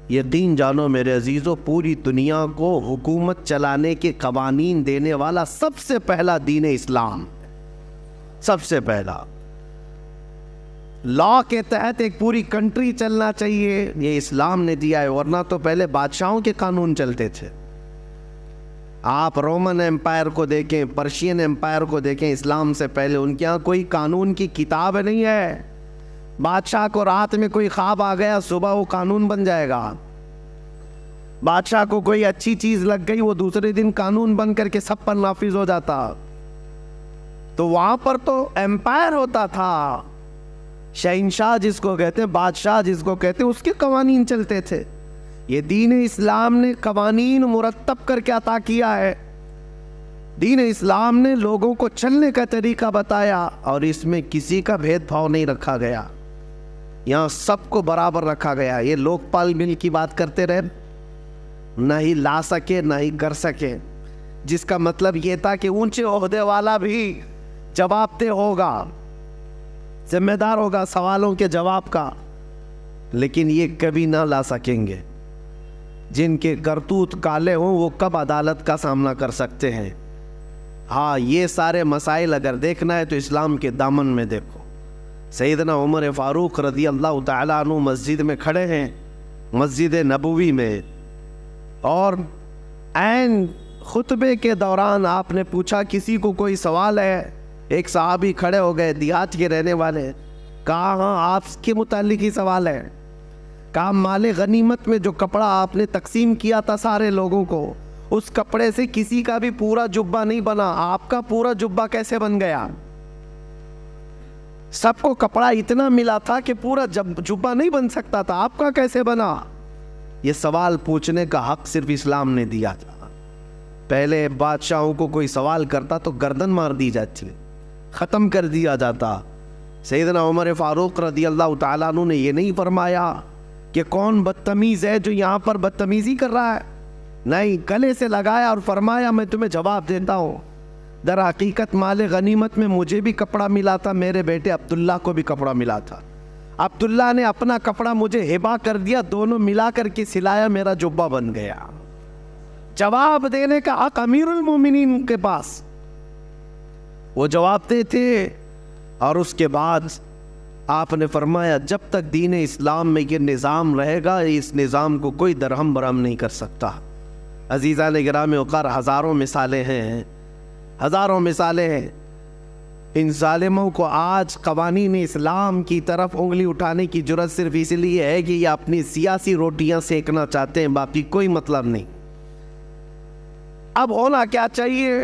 یقین جانو میرے عزیزو، پوری دنیا کو حکومت چلانے کے قوانین دینے والا سب سے پہلا دین اسلام، سب سے پہلا لا کے تحت ایک پوری کنٹری چلنا چاہیے، یہ اسلام نے دیا ہے، ورنہ تو پہلے بادشاہوں کے قانون چلتے تھے۔ آپ رومن امپائر کو دیکھیں، پرشین امپائر کو دیکھیں، اسلام سے پہلے ان کے ہاں کوئی قانون کی کتاب نہیں ہے۔ بادشاہ کو رات میں کوئی خواب آ گیا، صبح وہ قانون بن جائے گا۔ بادشاہ کو کوئی اچھی چیز لگ گئی، وہ دوسرے دن قانون بن کر کے سب پر نافذ ہو جاتا۔ تو وہاں پر تو امپائر ہوتا تھا، شہنشاہ جس کو کہتے ہیں، بادشاہ جس کو کہتے ہیں، اس کے قوانین چلتے تھے۔ یہ دین اسلام نے قوانین مرتب کر کے عطا کیا ہے۔ دین اسلام نے لوگوں کو چلنے کا طریقہ بتایا، اور اس میں کسی کا بھید بھاؤ نہیں رکھا گیا، یہاں سب کو برابر رکھا گیا۔ یہ لوک پال بل کی بات کرتے رہے، نہ ہی لا سکے نہ ہی کر سکے، جس کا مطلب یہ تھا کہ اونچے عہدے والا بھی جواب دہ ہوگا، ذمہ دار ہوگا سوالوں کے جواب کا، لیکن یہ کبھی نہ لا سکیں گے۔ جن کے کرتوت کالے ہوں وہ کب عدالت کا سامنا کر سکتے ہیں؟ ہاں، یہ سارے مسائل اگر دیکھنا ہے تو اسلام کے دامن میں دیکھو۔ سیدنا عمر فاروق رضی اللہ تعالیٰ عنہ مسجد میں کھڑے ہیں، مسجد نبوی میں، اور عین خطبے کے دوران آپ نے پوچھا کسی کو کوئی سوال ہے؟ ایک صحابی کھڑے ہو گئے، دیہات کے رہنے والے، کہا ہاں آپ کے متعلق ہی سوال ہے۔ کہا مال غنیمت میں جو کپڑا آپ نے تقسیم کیا تھا سارے لوگوں کو، اس کپڑے سے کسی کا بھی پورا جبہ نہیں بنا، آپ کا پورا جبہ کیسے بن گیا؟ سب کو کپڑا اتنا ملا تھا کہ پورا جبہ نہیں بن سکتا تھا، آپ کا کیسے بنا؟ یہ سوال پوچھنے کا حق صرف اسلام نے دیا تھا۔ پہلے بادشاہوں کو کوئی سوال کرتا تو گردن مار دی جاتی، ختم کر دیا جاتا۔ سیدنا عمر فاروق رضی اللہ تعالیٰ عنہ نے یہ نہیں فرمایا کہ کون بدتمیز ہے جو یہاں پر بدتمیزی کر رہا ہے، نہیں، گلے سے لگایا اور فرمایا میں تمہیں جواب دیتا ہوں۔ در حقیقت مال غنیمت میں مجھے بھی کپڑا ملا تھا، میرے بیٹے عبداللہ کو بھی کپڑا ملا تھا، عبداللہ نے اپنا کپڑا مجھے ہبہ کر دیا، دونوں ملا کر کے سلایا، میرا جبہ بن گیا۔ جواب دینے کا حق امیر المومنین کے پاس، وہ جواب دیتے۔ اور اس کے بعد آپ نے فرمایا جب تک دین اسلام میں یہ نظام رہے گا، اس نظام کو کوئی درہم برہم نہیں کر سکتا۔ عزیزان گرامی وقار، ہزاروں مثالیں ہیں، ہزاروں مثالیں ہیں۔ ان ظالموں کو آج قوانین اسلام کی طرف انگلی اٹھانے کی جرت صرف اس لیے ہے کہ یہ اپنی سیاسی روٹیاں سیکنا چاہتے ہیں، باقی کوئی مطلب نہیں۔ اب ہونا کیا چاہیے؟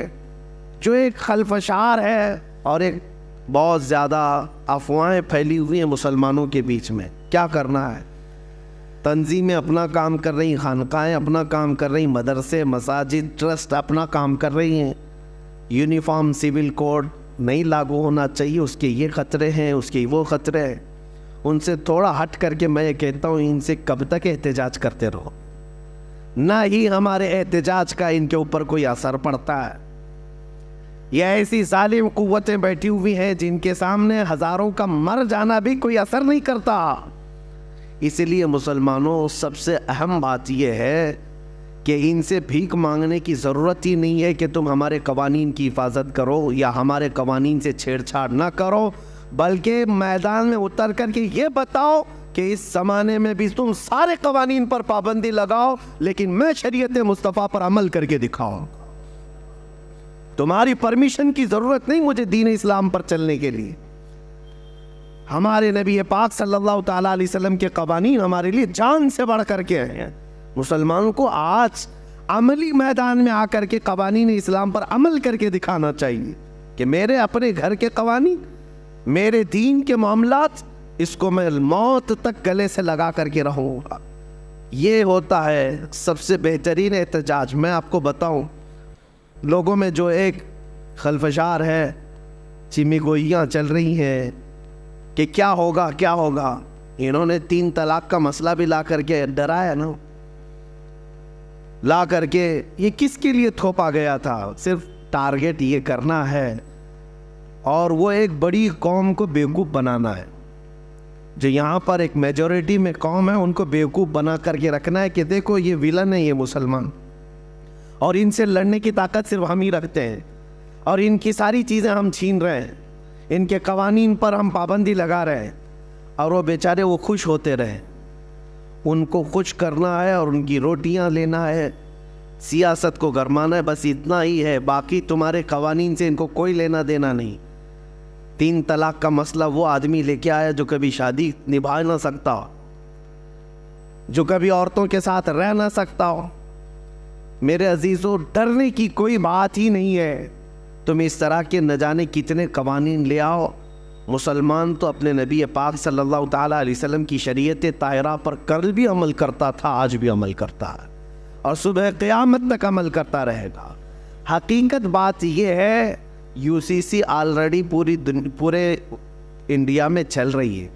جو ایک خلفشار ہے اور ایک بہت زیادہ افواہیں پھیلی ہوئی ہیں مسلمانوں کے بیچ میں، کیا کرنا ہے؟ تنظیمیں اپنا کام کر رہی ہیں، خانقاہیں اپنا کام کر رہی ہیں، مدرسے، مساجد، ٹرسٹ اپنا کام کر رہی ہیں۔ یونیفارم سول کوڈ نہیں لاگو ہونا چاہیے، اس کے یہ خطرے ہیں، اس کے وہ خطرے ہیں۔ ان سے تھوڑا ہٹ کر کے میں یہ کہتا ہوں، ان سے کب تک احتجاج کرتے رہو؟ نہ ہی ہمارے احتجاج کا ان کے اوپر کوئی اثر پڑتا ہے۔ یہ ایسی ظالم قوتیں بیٹھی ہوئی ہیں جن کے سامنے ہزاروں کا مر جانا بھی کوئی اثر نہیں کرتا۔ اس لیے مسلمانوں، سب سے اہم بات یہ ہے کہ ان سے بھیک مانگنے کی ضرورت ہی نہیں ہے کہ تم ہمارے قوانین کی حفاظت کرو یا ہمارے قوانین سے چھیڑ چھاڑ نہ کرو، بلکہ میدان میں اتر کر کے یہ بتاؤ کہ اس زمانے میں بھی تم سارے قوانین پر پابندی لگاؤ، لیکن میں شریعت مصطفیٰ پر عمل کر کے دکھاؤں۔ تمہاری پرمیشن کی ضرورت نہیں مجھے دین اسلام پر چلنے کے لیے۔ ہمارے نبی پاک صلی اللہ تعالیٰ علیہ وسلم کے قوانین ہمارے لیے جان سے بڑھ کر کے ہیں۔ مسلمانوں کو آج عملی میدان میں آ کر کے قوانین اسلام پر عمل کر کے دکھانا چاہیے کہ میرے اپنے گھر کے قوانین، میرے دین کے معاملات، اس کو میں موت تک گلے سے لگا کر کے رہوں گا۔ یہ ہوتا ہے سب سے بہترین احتجاج۔ میں آپ کو بتاؤں، لوگوں میں جو ایک خلفشار ہے، چمی گوئیاں چل رہی ہیں کہ کیا ہوگا کیا ہوگا۔ انہوں نے 3 طلاق کا مسئلہ بھی لا کر کے ڈرایا نا، لا کر کے یہ کس کے لیے تھوپا گیا تھا؟ صرف ٹارگٹ یہ کرنا ہے اور وہ ایک بڑی قوم کو بیوقوف بنانا ہے۔ جو یہاں پر ایک میجورٹی میں قوم ہے ان کو بیوقوف بنا کر کے رکھنا ہے کہ دیکھو یہ ویلن ہے یہ مسلمان، اور ان سے لڑنے کی طاقت صرف ہم ہی رکھتے ہیں، اور ان کی ساری چیزیں ہم چھین رہے ہیں، ان کے قوانین پر ہم پابندی لگا رہے ہیں، اور وہ بیچارے وہ خوش ہوتے رہے۔ ان کو خوش کرنا ہے اور ان کی روٹیاں لینا ہے، سیاست کو گرمانا ہے، بس اتنا ہی ہے، باقی تمہارے قوانین سے ان کو کوئی لینا دینا نہیں۔ 3 طلاق کا مسئلہ وہ آدمی لے کے آیا جو کبھی شادی نبھا نہ سکتا ہو، جو کبھی عورتوں کے ساتھ رہ نہ سکتا ہو۔ میرے عزیزوں، ڈرنے کی کوئی بات ہی نہیں ہے، تم اس طرح کے نہ جانے کتنے قوانین لے آؤ۔ مسلمان تو اپنے نبی پاک صلی اللہ تعالیٰ علیہ وسلم کی شریعت طاہرہ پر کل بھی عمل کرتا تھا، آج بھی عمل کرتا ہے، اور صبح قیامت تک عمل کرتا رہے گا۔ حقیقت بات یہ ہے، UCC آلریڈی پورے انڈیا میں چل رہی ہے،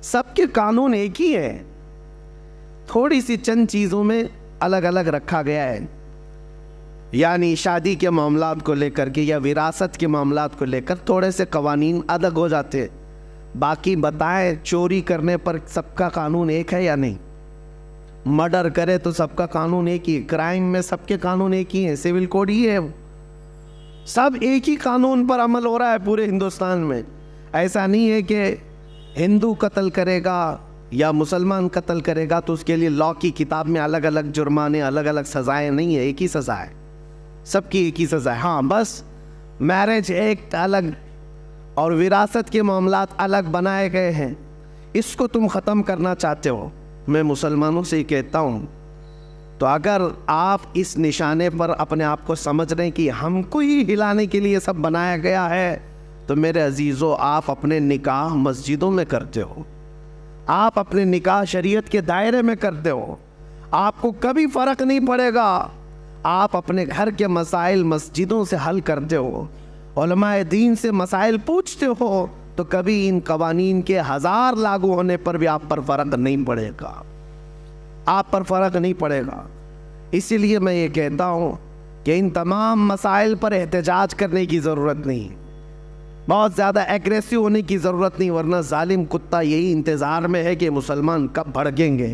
سب کے قانون ایک ہی ہے، تھوڑی سی چند چیزوں میں الگ الگ رکھا گیا ہے، یعنی شادی کے معاملات کو لے کر کے یا وراثت کے معاملات کو لے کر تھوڑے سے قوانین الگ ہو جاتے۔ باقی بتائیں، چوری کرنے پر سب کا قانون ایک ہے یا نہیں؟ مرڈر کرے تو سب کا قانون ایک ہی ہے، کرائم میں سب کے قانون ایک ہی ہیں، سول کوڈ ہی ہے، سب ایک ہی قانون پر عمل ہو رہا ہے پورے ہندوستان میں۔ ایسا نہیں ہے کہ ہندو قتل کرے گا یا مسلمان قتل کرے گا تو اس کے لیے لاء کی کتاب میں الگ الگ جرمانے، الگ الگ سزائیں نہیں ہے، ایک ہی سزا ہے، سب کی ایک ہی سزا ہے۔ ہاں بس میرج ایکٹ الگ اور وراثت کے معاملات الگ بنائے گئے ہیں، اس کو تم ختم کرنا چاہتے ہو۔ میں مسلمانوں سے یہ کہتا ہوں، تو اگر آپ اس نشانے پر اپنے آپ کو سمجھ رہے ہیں کہ ہم کو ہی ہلانے کے لیے سب بنایا گیا ہے، تو میرے عزیزو، آپ اپنے نکاح مسجدوں میں کرتے ہو، آپ اپنے نکاح شریعت کے دائرے میں کرتے ہو، آپ کو کبھی فرق نہیں پڑے گا۔ آپ اپنے گھر کے مسائل مسجدوں سے حل کرتے ہو، علماء دین سے مسائل پوچھتے ہو، تو کبھی ان قوانین کے 1000 لاگو ہونے پر بھی آپ پر فرق نہیں پڑے گا، آپ پر فرق نہیں پڑے گا۔ اسی لیے میں یہ کہتا ہوں کہ ان تمام مسائل پر احتجاج کرنے کی ضرورت نہیں، بہت زیادہ ایگریسو ہونے کی ضرورت نہیں، ورنہ ظالم کتا یہی انتظار میں ہے کہ مسلمان کب بھڑکیں گے،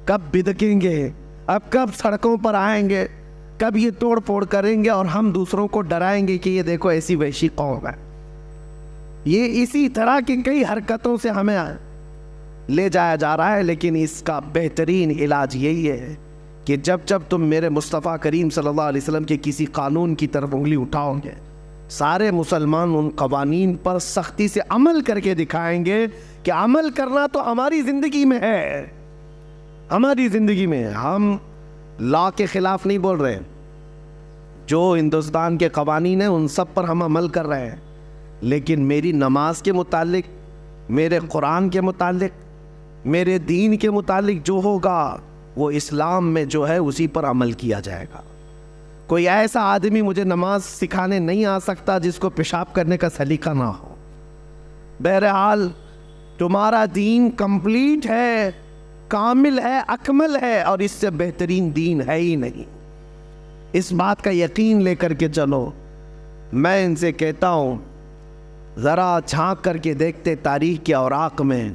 کب بدکیں گے، اب کب سڑکوں پر آئیں گے، کب یہ توڑ پھوڑ کریں گے اور ہم دوسروں کو ڈرائیں گے کہ یہ دیکھو ایسی وحشی قوم ہے۔ یہ اسی طرح کی کئی حرکتوں سے ہمیں لے جایا جا رہا ہے، لیکن اس کا بہترین علاج یہی ہے کہ جب جب تم میرے مصطفیٰ کریم صلی اللہ علیہ وسلم کے کسی قانون کی طرف انگلی اٹھاؤ گے، سارے مسلمان ان قوانین پر سختی سے عمل کر کے دکھائیں گے کہ عمل کرنا تو ہماری زندگی میں ہے، ہماری زندگی میں۔ ہم لاء کے خلاف نہیں بول رہے، جو ہندوستان کے قوانین ہیں ان سب پر ہم عمل کر رہے ہیں، لیکن میری نماز کے متعلق، میرے قرآن کے متعلق، میرے دین کے متعلق جو ہوگا وہ اسلام میں جو ہے اسی پر عمل کیا جائے گا۔ کوئی ایسا آدمی مجھے نماز سکھانے نہیں آ سکتا جس کو پیشاب کرنے کا سلیقہ نہ ہو۔ بہرحال تمہارا دین کمپلیٹ ہے، کامل ہے، اکمل ہے، اور اس سے بہترین دین ہے ہی نہیں۔ اس بات کا یقین لے کر کے چلو۔ میں ان سے کہتا ہوں، ذرا جھانک کر کے دیکھتے تاریخ کے اوراق میں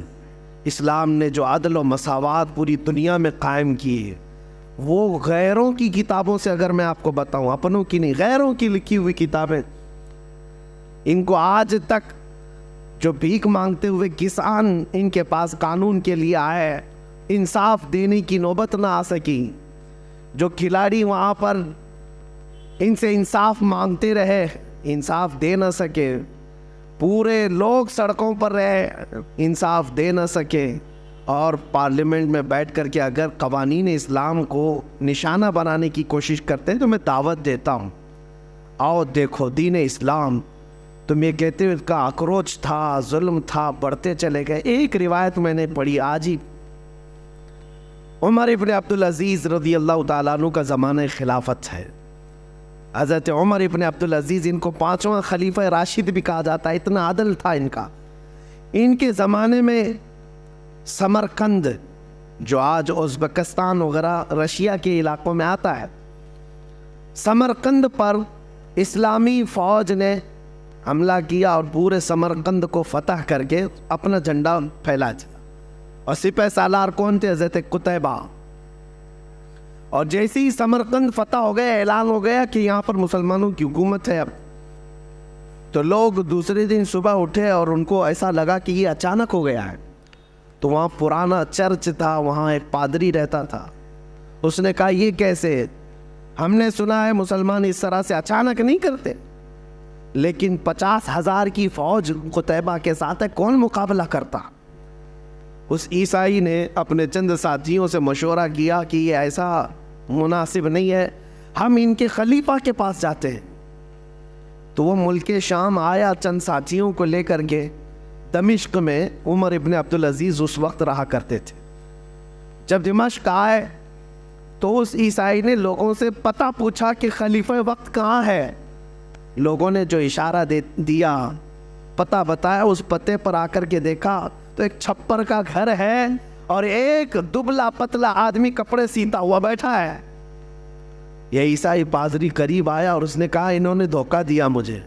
اسلام نے جو عدل و مساوات پوری دنیا میں قائم کی ہے، وہ غیروں کی کتابوں سے اگر میں آپ کو بتاؤں، اپنوں کی نہیں، غیروں کی لکھی ہوئی کتابیں، ان کو آج تک جو بھیک مانگتے ہوئے کسان ان کے پاس قانون کے لیے آئے، انصاف دینے کی نوبت نہ آ سکی، جو کھلاڑی وہاں پر ان سے انصاف مانگتے رہے، انصاف دے نہ سکے، پورے لوگ سڑکوں پر رہے، انصاف دے نہ سکے، اور پارلیمنٹ میں بیٹھ کر کے اگر قوانین اسلام کو نشانہ بنانے کی کوشش کرتے ہیں تو میں دعوت دیتا ہوں، آؤ دیکھو دین اسلام۔ تم یہ کہتے ہو اس کا اکروچ تھا، ظلم تھا، بڑھتے چلے گئے۔ ایک روایت میں نے پڑھی آج ہی، عمر ابن عبدالعزیز رضی اللہ تعالیٰ عنہ کا زمانہ خلافت ہے۔ حضرت عمر ابن عبدالعزیز، ان کو 5واں خلیفہ راشد بھی کہا جاتا ہے، اتنا عدل تھا ان کا۔ ان کے زمانے میں سمرقند، جو آج ازبکستان وغیرہ رشیا کے علاقوں میں آتا ہے، سمرقند پر اسلامی فوج نے حملہ کیا اور پورے سمرقند کو فتح کر کے اپنا جھنڈا پھیلا دیا. اور سپہ سالار کون تھے؟ حضرت قتیبہ. اور جیسے ہی سمرقند فتح ہو گیا، اعلان ہو گیا کہ یہاں پر مسلمانوں کی حکومت ہے اب، تو لوگ دوسرے دن صبح اٹھے اور ان کو ایسا لگا کہ یہ اچانک ہو گیا ہے. تو وہاں پرانا چرچ تھا، وہاں ایک پادری رہتا تھا. اس نے کہا یہ کیسے؟ ہم نے سنا ہے مسلمان اس طرح سے اچانک نہیں کرتے، لیکن 50,000 کی فوج قتیبہ کے ساتھ ہے، کون مقابلہ کرتا؟ اس عیسائی نے اپنے چند ساتھیوں سے مشورہ کیا کہ یہ ایسا مناسب نہیں ہے، ہم ان کے خلیفہ کے پاس جاتے ہیں. تو وہ ملک شام آیا چند ساتھیوں کو لے کر کے. دمشق میں عمر ابن عبدالعزیز اس وقت رہا کرتے تھے. جب دمشق آئے تو اس عیسائی نے لوگوں سے پتہ پوچھا کہ خلیفہ وقت کہاں ہے. لوگوں نے جو اشارہ دیا، پتہ بتایا، اس پتے پر آ کر کے دیکھا تو ایک چھپر کا گھر ہے اور ایک دبلا پتلا آدمی کپڑے سیتا ہوا بیٹھا ہے. یہ عیسائی پادری قریب آیا اور اس نے کہا انہوں نے دھوکہ دیا مجھے.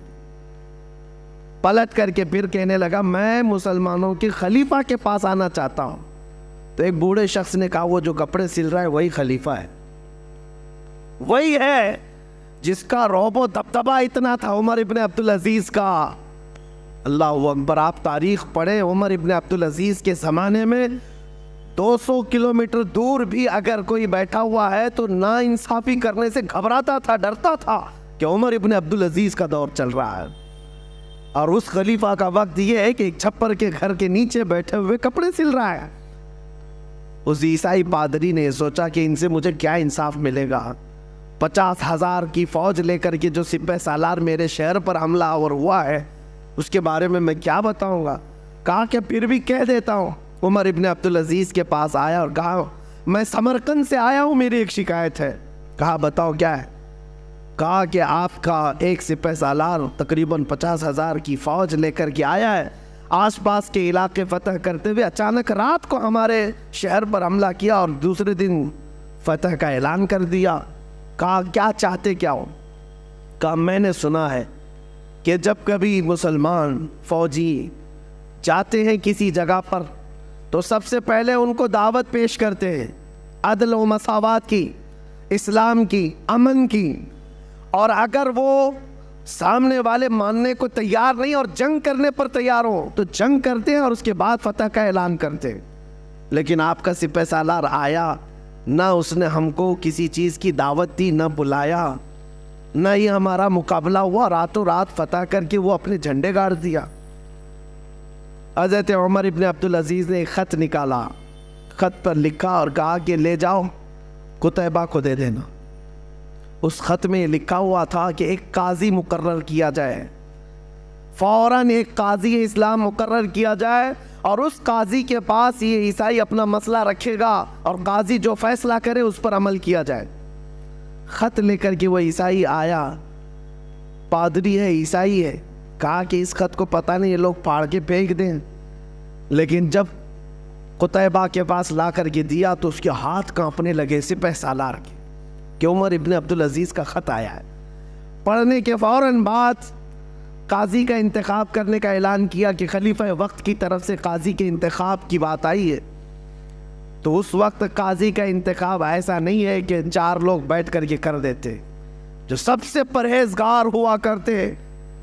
پلٹ کر کے پھر کہنے لگا میں مسلمانوں کے خلیفہ کے پاس آنا چاہتا ہوں. تو ایک بوڑھے شخص نے کہا وہ جو کپڑے سل رہا ہے وہی خلیفہ ہے، وہی ہے جس کا رعب و دبدبہ اتنا تھا عمر ابن عبدالعزیز کا. اللہ اکبر. آپ تاریخ پڑھیں، عمر ابن عبدالعزیز کے زمانے میں 200 کلومیٹر دور بھی اگر کوئی بیٹھا ہوا ہے تو نا انصافی کرنے سے گھبراتا تھا، ڈرتا تھا کہ عمر ابن عبدالعزیز کا دور چل رہا ہے. اور اس خلیفہ کا وقت یہ ہے کہ ایک چھپر کے گھر کے نیچے بیٹھے ہوئے کپڑے سل رہا ہے. اس عیسائی پادری نے سوچا کہ ان سے مجھے کیا انصاف ملے گا. 50,000 کی فوج لے کر کے جو سپہ سالار میرے شہر پر حملہ آور ہوا ہے اس کے بارے میں کیا بتاؤں گا. کہا کہ پھر بھی کہہ دیتا ہوں. عمر ابن عبدالعزیز کے پاس آیا اور کہا میں سمرقند سے آیا ہوں، میری ایک شکایت ہے. کہا بتاؤ کیا ہے. کہا کہ آپ کا ایک سپہ سالار تقریباً 50,000 کی فوج لے کر کے آیا ہے، آس پاس کے علاقے فتح کرتے ہوئے اچانک رات کو ہمارے شہر پر حملہ کیا اور دوسرے دن فتح کا اعلان کر دیا. کہا کیا چاہتے کیا ہو. کہا میں نے سنا ہے کہ جب کبھی مسلمان فوجی جاتے ہیں کسی جگہ پر تو سب سے پہلے ان کو دعوت پیش کرتے ہیں عدل و مساوات کی، اسلام کی، امن کی. اور اگر وہ سامنے والے ماننے کو تیار نہیں اور جنگ کرنے پر تیار ہو تو جنگ کرتے ہیں اور اس کے بعد فتح کا اعلان کرتے ہیں. لیکن آپ کا سپہ سالار آیا، نہ اس نے ہم کو کسی چیز کی دعوت دی، نہ بلایا، نہ یہ ہمارا مقابلہ ہوا، راتوں رات فتح کر کے وہ اپنے جھنڈے گاڑ دیا. حضرت عمر ابن عبدالعزیز نے ایک خط نکالا، خط پر لکھا اور کہا کہ لے جاؤ قتیبہ کو دے دینا. اس خط میں لکھا ہوا تھا کہ ایک قاضی مقرر کیا جائے، فوراً ایک قاضی اسلام مقرر کیا جائے اور اس قاضی کے پاس یہ عیسائی اپنا مسئلہ رکھے گا اور قاضی جو فیصلہ کرے اس پر عمل کیا جائے. خط لے کر کے وہ عیسائی آیا، پادری ہے، عیسائی ہے. کہا کہ اس خط کو پتہ نہیں یہ لوگ پھاڑ کے پھینک دیں. لیکن جب قتیبہ کے پاس لا کر کے دیا تو اس کے ہاتھ کانپنے لگے سپہ سالار کے کہ عمر ابن عبدالعزیز کا خط آیا ہے. پڑھنے کے فوراً بعد قاضی کا انتخاب کرنے کا اعلان کیا کہ خلیفہ وقت کی طرف سے قاضی کے انتخاب کی بات آئی ہے. تو اس وقت قاضی کا انتخاب ایسا نہیں ہے کہ 4 لوگ بیٹھ کر کے کر دیتے. جو سب سے پرہیزگار ہوا کرتے،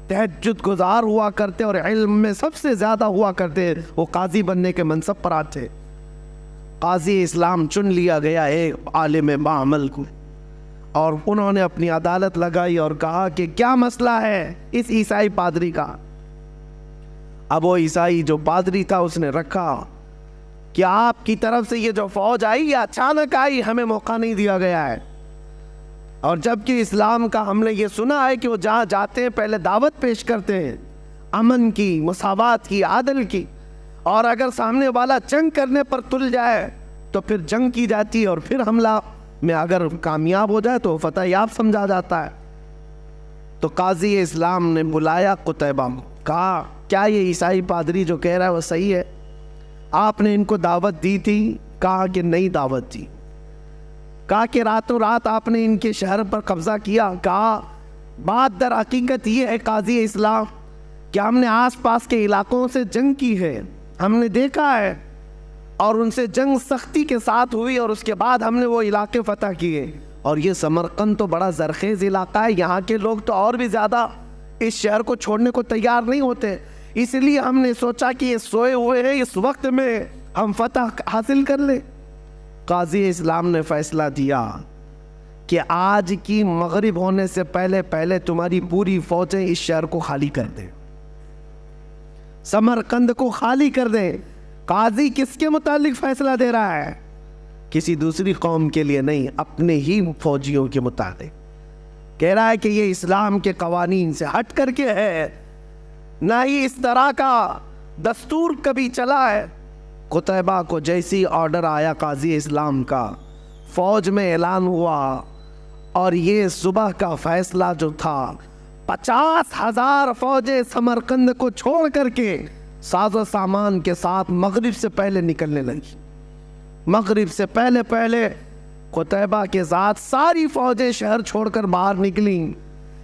تہجد گزار ہوا کرتے اور علم میں سب سے زیادہ ہوا کرتے، وہ قاضی بننے کے منصب پر آتے. قاضی اسلام چن لیا گیا ایک عالم بعمل کو اور انہوں نے اپنی عدالت لگائی اور کہا کہ کیا مسئلہ ہے اس عیسائی پادری کا. اب وہ عیسائی جو پادری تھا اس نے رکھا کہ آپ کی طرف سے یہ جو فوج آئی یہ اچانک آئی، ہمیں موقع نہیں دیا گیا ہے. اور جبکہ اسلام کا ہم نے یہ سنا ہے کہ وہ جہاں جاتے ہیں پہلے دعوت پیش کرتے ہیں امن کی، مساوات کی، عدل کی، اور اگر سامنے والا جنگ کرنے پر تل جائے تو پھر جنگ کی جاتی ہے اور پھر حملہ میں اگر کامیاب ہو جائے تو فتح یاب سمجھا جاتا ہے. تو قاضی اسلام نے بلایا قتیبہ کو، کہا کیا یہ عیسائی پادری جو کہہ رہا ہے وہ صحیح ہے؟ آپ نے ان کو دعوت دی تھی؟ کہا کہ نہیں دعوت دی. کہا کہ راتوں رات آپ نے ان کے شہر پر قبضہ کیا؟ کہا بات در حقیقت یہ ہے قاضی اسلام کیا ہم نے آس پاس کے علاقوں سے جنگ کی ہے؟ ہم نے دیکھا ہے، اور ان سے جنگ سختی کے ساتھ ہوئی، اور اس کے بعد ہم نے وہ علاقے فتح کیے. اور یہ سمرقند تو بڑا زرخیز علاقہ ہے، یہاں کے لوگ تو اور بھی زیادہ اس شہر کو چھوڑنے کو تیار نہیں ہوتے. اس لیے ہم نے سوچا کہ یہ سوئے ہوئے ہیں، اس وقت میں ہم فتح حاصل کر لیں. قاضی اسلام نے فیصلہ دیا کہ آج کی مغرب ہونے سے پہلے تمہاری پوری فوجیں اس شہر کو خالی کر دیں، سمرقند کو خالی کر دیں. قاضی کس کے متعلق فیصلہ دے رہا ہے؟ کسی دوسری قوم کے لیے نہیں، اپنے ہی فوجیوں کے متعلق کہہ رہا ہے کہ یہ اسلام کے قوانین سے ہٹ کر کے ہے، نہ ہی اس طرح کا دستور کبھی چلا ہے. قتیبہ کو جیسی آرڈر آیا قاضی اسلام کا، فوج میں اعلان ہوا، اور یہ صبح کا فیصلہ جو تھا 50,000 فوجیں سمرقند کو چھوڑ کر کے ساز و سامان کے ساتھ مغرب سے پہلے نکلنے لگی. مغرب سے پہلے قتیبہ کے ذات ساری فوجیں شہر چھوڑ کر باہر نکلیں.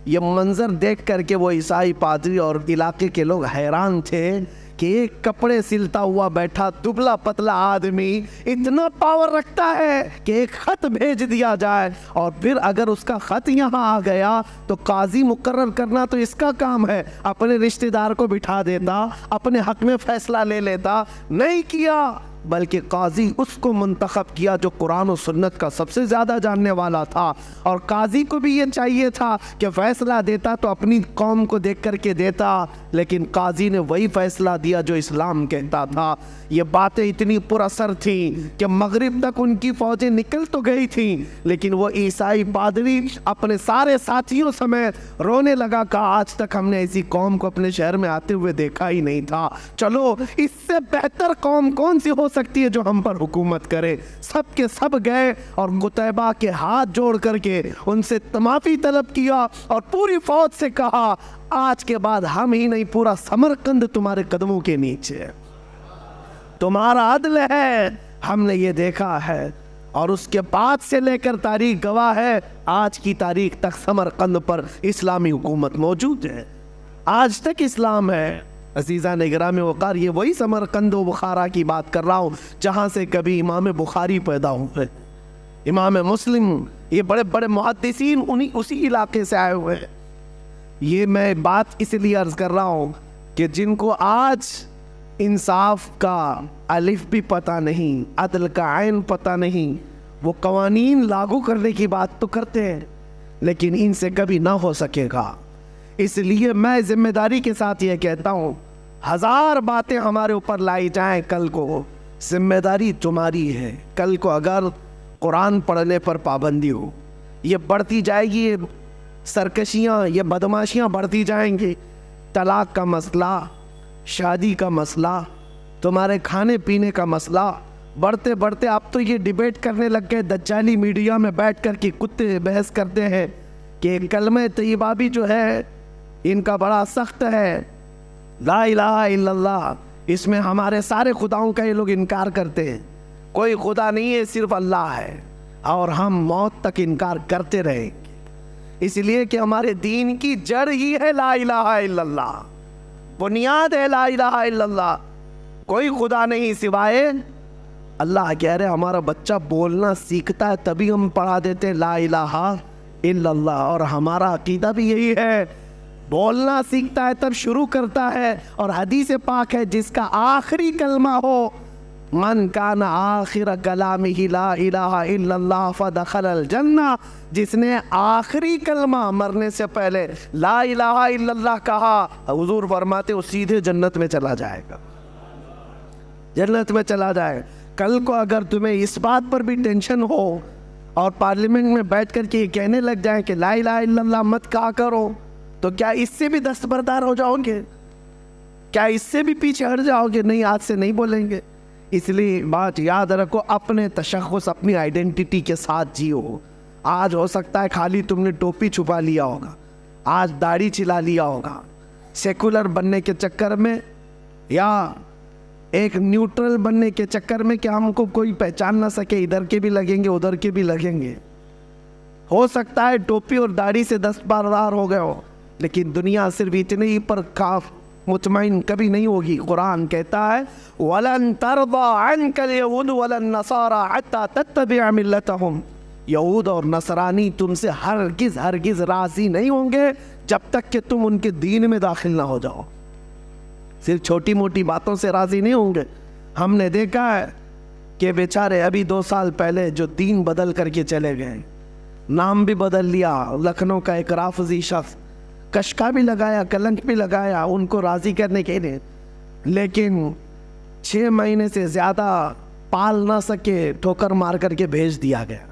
یہ منظر دیکھ کر کے وہ عیسائی پادری اور علاقے کے لوگ حیران تھے کہ ایک کپڑے سلتا ہوا بیٹھا دبلا پتلا آدمی اتنا پاور رکھتا ہے کہ ایک خط بھیج دیا جائے، اور پھر اگر اس کا خط یہاں آ گیا تو قاضی مقرر کرنا تو اس کا کام ہے، اپنے رشتہ دار کو بٹھا دیتا، اپنے حق میں فیصلہ لے لیتا. نہیں کیا، بلکہ قاضی اس کو منتخب کیا جو قرآن و سنت کا سب سے زیادہ جاننے والا تھا. اور قاضی کو بھی یہ چاہیے تھا کہ فیصلہ دیتا تو اپنی قوم کو دیکھ کر کے دیتا، لیکن قاضی نے وہی فیصلہ دیا جو اسلام کہتا تھا. یہ باتیں اتنی پر اثر تھیں کہ مغرب تک ان کی فوجیں نکل تو گئی تھیں، لیکن وہ عیسائی پادری اپنے سارے ساتھیوں سمیت رونے لگا کہ آج تک ہم نے ایسی قوم کو اپنے شہر میں آتے ہوئے دیکھا ہی نہیں تھا. چلو اس سے بہتر قوم کون سی ہو سکتی ہے جو ہم پر حکومت کرے. سب کے سب گئے اور قتیبہ کے ہاتھ جوڑ کر کے ان سے معافی طلب کیا، اور پوری فوج سے کہا آج کے بعد ہم ہی نہیں، پورا سمرقند تمہارے قدموں کے نیچے، تمہارا عدل ہے، ہم نے یہ دیکھا ہے. اور اس کے بعد سے لے کر تاریخ گواہ ہے، آج کی تاریخ تک سمرقند پر اسلامی حکومت موجود ہے، آج تک اسلام ہے. عزیزان گرامی وقار، یہ وہی سمرقند و بخارا کی بات کر رہا ہوں جہاں سے کبھی امام بخاری پیدا ہوئے، امام مسلم، یہ بڑے بڑے محدثین اسی علاقے سے آئے ہوئے. یہ میں بات اس لیے عرض کر رہا ہوں کہ جن کو آج انصاف کا الف بھی پتہ نہیں، عدل کا عین پتہ نہیں، وہ قوانین لاگو کرنے کی بات تو کرتے ہیں لیکن ان سے کبھی نہ ہو سکے گا. اس لیے میں ذمہ داری کے ساتھ یہ کہتا ہوں، 1000 باتیں ہمارے اوپر لائی جائیں، کل کو ذمہ داری تمہاری ہے. کل کو اگر قرآن پڑھنے پر پابندی ہو، یہ بڑھتی جائے گی، یہ سرکشیاں، یہ بدماشیاں بڑھتی جائیں گی. طلاق کا مسئلہ، شادی کا مسئلہ، تمہارے کھانے پینے کا مسئلہ بڑھتے بڑھتے اب تو یہ ڈیبیٹ کرنے لگ گئے دجالی میڈیا میں بیٹھ کر کے کتے بحث کرتے ہیں کہ کلمہ طیبہ بھی جو ہے ان کا بڑا سخت ہے، لا الہ الا اللہ، اس میں ہمارے سارے خداؤں کا یہ لوگ انکار کرتے ہیں، کوئی خدا نہیں ہے، صرف اللہ ہے، اور ہم موت تک انکار کرتے رہیں گے، اس لیے کہ ہمارے دین کی جڑ ہی ہے لا الہ الا اللہ، بنیاد ہے لا الہ الا اللہ، کوئی خدا نہیں سوائے اللہ. کہہ رہے ہمارا بچہ بولنا سیکھتا ہے تبھی ہم پڑھا دیتے ہیں لا الہ الا اللہ، اور ہمارا عقیدہ بھی یہی ہے، بولنا سیکھتا ہے تب شروع کرتا ہے. اور حدیث پاک ہے جس کا آخری کلمہ ہو، من کان آخر کلامہ لا الہ الا اللہ فدخل الجنہ، جس نے آخری کلمہ مرنے سے پہلے لا الہ الا اللہ کہا، حضور فرماتے وہ سیدھے جنت میں چلا جائے گا، جنت میں چلا جائے گا. کل کو اگر تمہیں اس بات پر بھی ٹینشن ہو اور پارلیمنٹ میں بیٹھ کر کے یہ کہنے لگ جائیں کہ لا الہ الا اللہ مت کہا کرو، تو کیا اس سے بھی دستبردار ہو جاؤ گے؟ کیا اس سے بھی پیچھے ہٹ جاؤ گے؟ نہیں، آج سے نہیں بولیں گے. اس لیے بات یاد رکھو، اپنے تشخص، اپنی آئیڈینٹی کے ساتھ جیو. آج ہو سکتا ہے خالی تم نے ٹوپی چھپا لیا ہوگا، آج داڑھی چلا لیا ہوگا، سیکولر بننے کے چکر میں یا ایک نیوٹرل بننے کے چکر میں کہ ہم کو کوئی پہچان نہ سکے، ادھر کے بھی لگیں گے ادھر کے بھی لگیں گے. ہو سکتا ہے ٹوپی اور داڑھی سے دستبردار ہو گئے ہو، لیکن دنیا صرف اتنے ہی پر مطمئن کبھی نہیں ہوگی۔ قرآن کہتا ہے وَلَن تَرْضَى عَنْكَ الْيَهُودُ وَلَا النَّصَارَى حَتَّى تَتَّبِعَ مِلَّتَهُمْ، یہود اور نصرانی تم سے ہرگز راضی نہیں ہوں گے جب تک کہ تم ان کے دین میں داخل نہ ہو جاؤ۔ صرف چھوٹی موٹی باتوں سے راضی نہیں ہوں گے۔ ہم نے دیکھا ہے کہ بیچارے ابھی 2 سال پہلے جو دین بدل کر کے چلے گئے، نام بھی بدل لیا، لکھنؤ کا ایک رافضی شخص، کشکا بھی لگایا، کلنک بھی لگایا ان کو راضی کرنے کے لیے، لیکن 6 مہینے سے زیادہ پال نہ سکے، ٹھوکر مار کر کے بھیج دیا گیا۔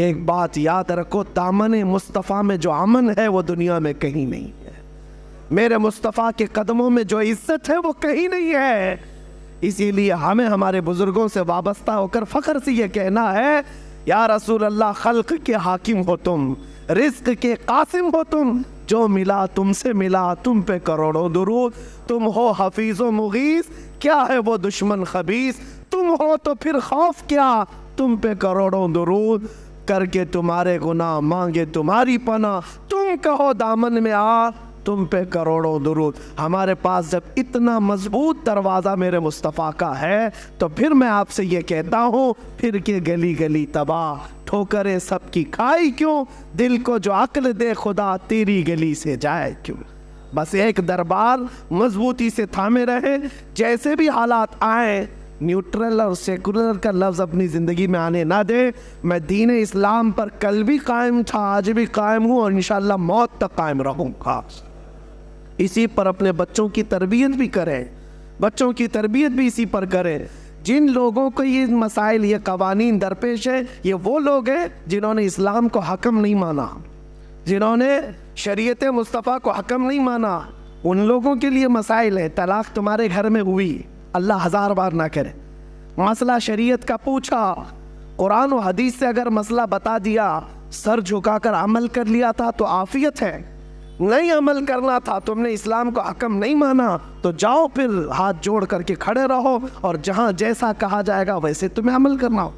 ایک بات یاد رکھو، دامن مصطفیٰ میں جو امن ہے وہ دنیا میں کہیں نہیں ہے۔ میرے مصطفیٰ کے قدموں میں جو عزت ہے وہ کہیں نہیں ہے۔ اسی لیے ہمیں ہمارے بزرگوں سے وابستہ ہو کر فخر سے یہ کہنا ہے، یا رسول اللہ خلق کے حاکم ہو تم، رزق کے قاسم ہو تم، جو ملا تم سے ملا، تم پہ کروڑوں درود، تم ہو حفیظ و مغیث، کیا ہے وہ دشمن خبیث، تم ہو تو پھر خوف کیا، تم پہ کروڑوں درود، کر کے تمہارے گناہ مانگے تمہاری پناہ، تم کہو دامن میں آ، تم پہ کروڑوں درود۔ ہمارے پاس جب اتنا مضبوط دروازہ میرے مصطفیٰ کا ہے تو پھر میں آپ سے یہ کہتا ہوں، پھر کہ گلی گلی تباہ، ٹھوکریں سب کی کھائی کیوں، دل کو جو عقل دے خدا تیری گلی سے جائے کیوں۔ بس ایک دربار مضبوطی سے تھامے رہے، جیسے بھی حالات آئیں، نیوٹرل اور سیکولر کا لفظ اپنی زندگی میں آنے نہ دے۔ میں دین اسلام پر کل بھی قائم تھا، آج بھی قائم ہوں، اور انشاءاللہ موت تک قائم رہوں گا۔ اسی پر اپنے بچوں کی تربیت بھی کریں، بچوں کی تربیت بھی اسی پر کریں۔ جن لوگوں کو یہ مسائل، یہ قوانین درپیش ہے، یہ وہ لوگ ہیں جنہوں نے اسلام کو حکم نہیں مانا، جنہوں نے شریعت مصطفیٰ کو حکم نہیں مانا، ان لوگوں کے لیے مسائل ہیں۔ طلاق تمہارے گھر میں ہوئی، اللہ 1000 بار نہ کرے، مسئلہ شریعت کا پوچھا، قرآن و حدیث سے اگر مسئلہ بتا دیا، سر جھکا کر عمل کر لیا تھا تو عافیت ہے، نہیں عمل کرنا تھا، تم نے اسلام کو حکم نہیں مانا، تو جاؤ پھر ہاتھ جوڑ کر کے کھڑے رہو، اور جہاں جیسا کہا جائے گا ویسے تمہیں عمل کرنا ہو۔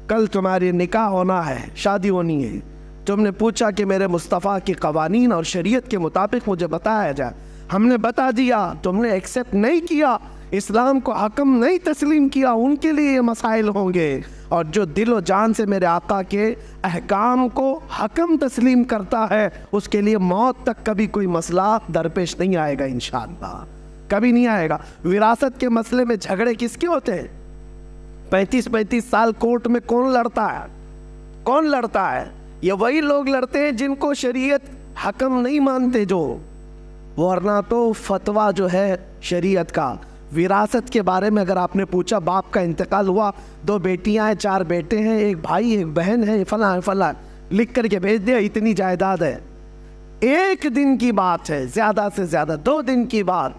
کل تمہاری نکاح ہونا ہے، شادی ہونی ہے، تم نے پوچھا کہ میرے مصطفیٰ کی قوانین اور شریعت کے مطابق مجھے بتایا جائے، ہم نے بتا دیا، تم نے ایکسیپٹ نہیں کیا، اسلام کو حکم نہیں تسلیم کیا، ان کے لیے یہ مسائل ہوں گے۔ اور جو دل و جان سے میرے آقا کے احکام کو حکم تسلیم کرتا ہے، اس کے لیے موت تک کبھی کوئی مسئلہ درپیش نہیں آئے گا، انشاءاللہ کبھی نہیں آئے گا۔ وراثت کے مسئلے میں جھگڑے کس کے ہوتے ہیں؟ 35 سال کورٹ میں کون لڑتا ہے؟ کون لڑتا ہے؟ یہ وہی لوگ لڑتے ہیں جن کو شریعت حکم نہیں مانتے، جو ورنہ تو فتویٰ جو ہے شریعت کا۔ وراثت کے بارے میں اگر آپ نے پوچھا، باپ کا انتقال ہوا، 2 بیٹیاں ہیں، 4 بیٹے ہیں، 1 بھائی 1 بہن ہے، فلاں لکھ کر کے بھیج دیا، اتنی جائیداد ہے۔ 1 دن کی بات ہے، زیادہ سے زیادہ 2 دن کی بات،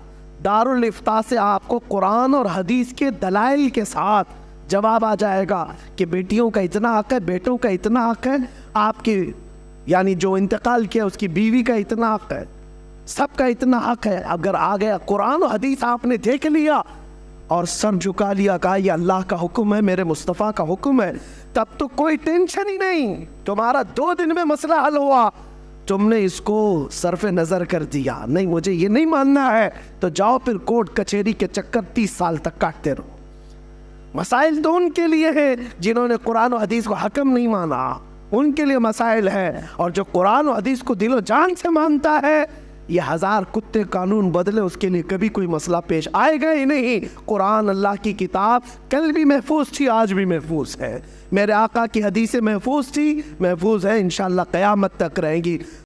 دارالافتاء سے آپ کو قرآن اور حدیث کے دلائل کے ساتھ جواب آ جائے گا کہ بیٹیوں کا اتنا حق ہے، بیٹوں کا اتنا حق ہے، آپ کی یعنی جو انتقال کیا اس کی بیوی کا اتنا حق ہے، سب کا اتنا حق ہے۔ اگر آ گیا قرآن و حدیث آپ نے دیکھ لیا اور سر جھکا لیا، کہا یہ اللہ کا حکم ہے، میرے مصطفیٰ کا حکم ہے، تب تو کوئی ٹینشن ہی نہیں، تمہارا 2 دن میں مسئلہ حل ہوا۔ تم نے اس کو صرف نظر کر دیا، نہیں مجھے یہ نہیں ماننا ہے، تو جاؤ پھر کورٹ کچہری کے چکر 30 سال تک کاٹتے رہو۔ مسائل تو ان کے لیے ہے جنہوں نے قرآن و حدیث کو حکم نہیں مانا، ان کے لیے مسائل ہے، اور جو قرآن و حدیث کو دل و جان سے مانتا ہے، یہ 1000 کتے قانون بدلے، اس کے لیے کبھی کوئی مسئلہ پیش آئے گا ہی نہیں۔ قرآن اللہ کی کتاب کل بھی محفوظ تھی، آج بھی محفوظ ہے، میرے آقا کی حدیثیں محفوظ تھی، محفوظ ہے، انشاءاللہ قیامت تک رہیں گی۔